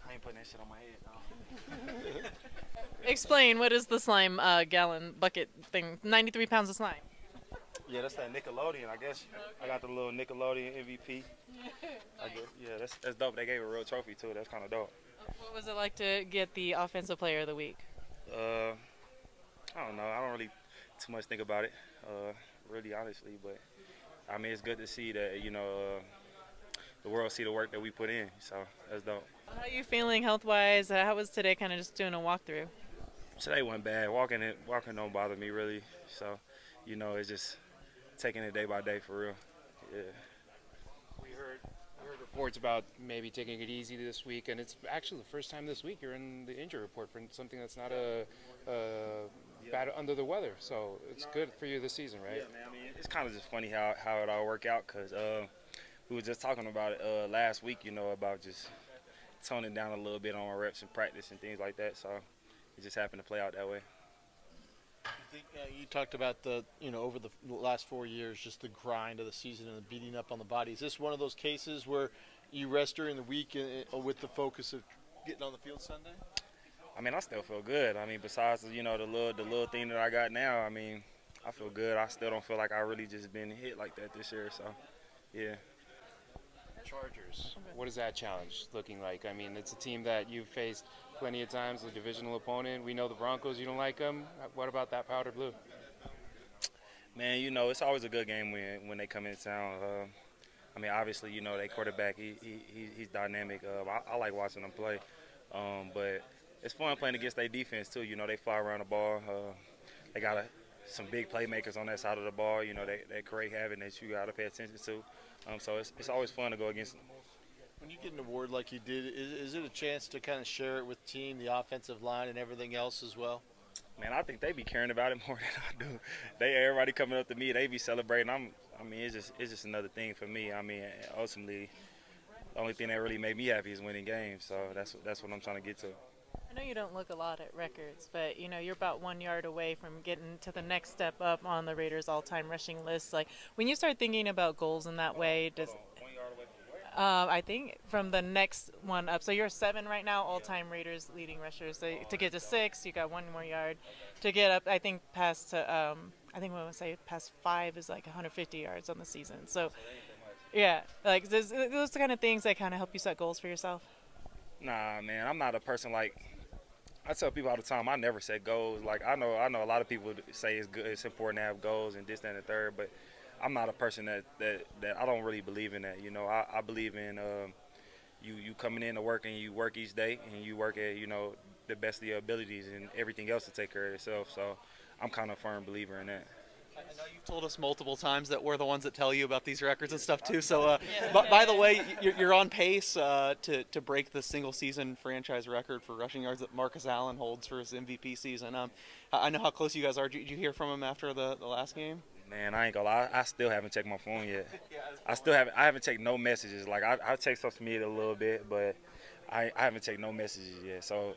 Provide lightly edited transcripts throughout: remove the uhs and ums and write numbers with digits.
I ain't putting that shit on my head, no. Explain, what is the slime gallon bucket thing? 93 pounds of slime. Yeah, that's that Nickelodeon, I guess. I got the little Nickelodeon MVP. I guess. Yeah, that's dope. They gave a real trophy too. That's kind of dope. What was it like to get the offensive player of the week? Uh, I don't know. I don't really too much think about it. Really honestly, but I mean, it's good to see that the world see the work that we put in. So that's dope. How are you feeling health-wise? How was today? Kind of just doing a walkthrough. Today wasn't bad. Walking don't bother me really. So, it's just taking it day by day for real. Yeah. We heard reports about maybe taking it easy this week, and it's actually the first time this week you're in the injury report for something that's not bad under the weather. So it's good for you this season, right? Yeah, man. I mean, it's kind of just funny how it all work out because we were just talking about it last week, about just toning down a little bit on our reps in practice and things like that. So it just happened to play out that way. You think you talked about over the last 4 years, just the grind of the season and the beating up on the body. Is this one of those cases where you rest during the week with the focus of getting on the field Sunday? I mean, I still feel good. I mean, besides the little thing that I got now, I mean, I feel good. I still don't feel like I really just been hit like that this year. So, yeah. Chargers. What is that challenge looking like? I mean, it's a team that you've faced plenty of times, a divisional opponent. We know the Broncos, you don't like them. What about that powder blue? Man, it's always a good game when they come into town. I mean, obviously, they quarterback, he's dynamic. I like watching them play. But it's fun playing against their defense, too. They fly around the ball. They got some big playmakers on that side of the ball. They create havoc that you got to pay attention to. So it's always fun to go against them. When you get an award like you did, is it a chance to kind of share it with the team, the offensive line, and everything else as well? Man, I think they be caring about it more than I do. Everybody coming up to me, they be celebrating. I mean, it's just another thing for me. I mean, ultimately, the only thing that really made me happy is winning games. So that's what I'm trying to get to. I know you don't look a lot at records, but you're about 1 yard away from getting to the next step up on the Raiders' all-time rushing list. Like, when you start thinking about goals in that way, does 1 yard away from where? I think from the next one up. So you're 7 right now, all-time Raiders leading rushers. So to get to 6, you got 1 more yard. To get up, I think past I think what I would say past 5 is like 150 yards on the season. So yeah, like those the kind of things that kind of help you set goals for yourself. Nah, man, I'm not a person like. I tell people all the time, I never set goals. Like I know a lot of people say it's good, it's important to have goals and this, that, and the third, but I'm not a person that I don't really believe in that. I believe in you coming in to work and you work each day and you work at the best of your abilities and everything else to take care of itself. So I'm kind of a firm believer in that. I know you've told us multiple times that we're the ones that tell you about these records and stuff too. So, by the way, you're on pace to break the single season franchise record for rushing yards that Marcus Allen holds for his MVP season. I know how close you guys are. Did you hear from him after the last game? Man, I ain't gonna lie. I still haven't checked my phone yet. Yeah, I haven't checked no messages. Like I checked social media a little bit, but I haven't checked no messages yet. So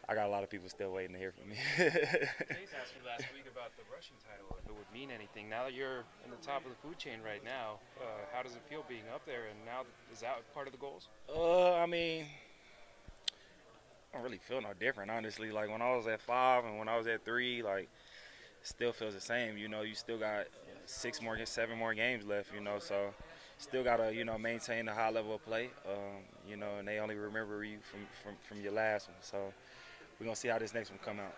I got a lot of people still waiting to hear from me. Chase asked you last week about the rushing title, if it would mean anything. Now that you're in the top of the food chain right now, how does it feel being up there? And now, is that part of the goals? I mean, I don't really feel no different, honestly. Like when I was at 5 and when I was at 3, like it still feels the same. You still got 7 more games left. So still gotta maintain the high level of play. And they only remember you from your last one. So we're gonna see how this next one come out.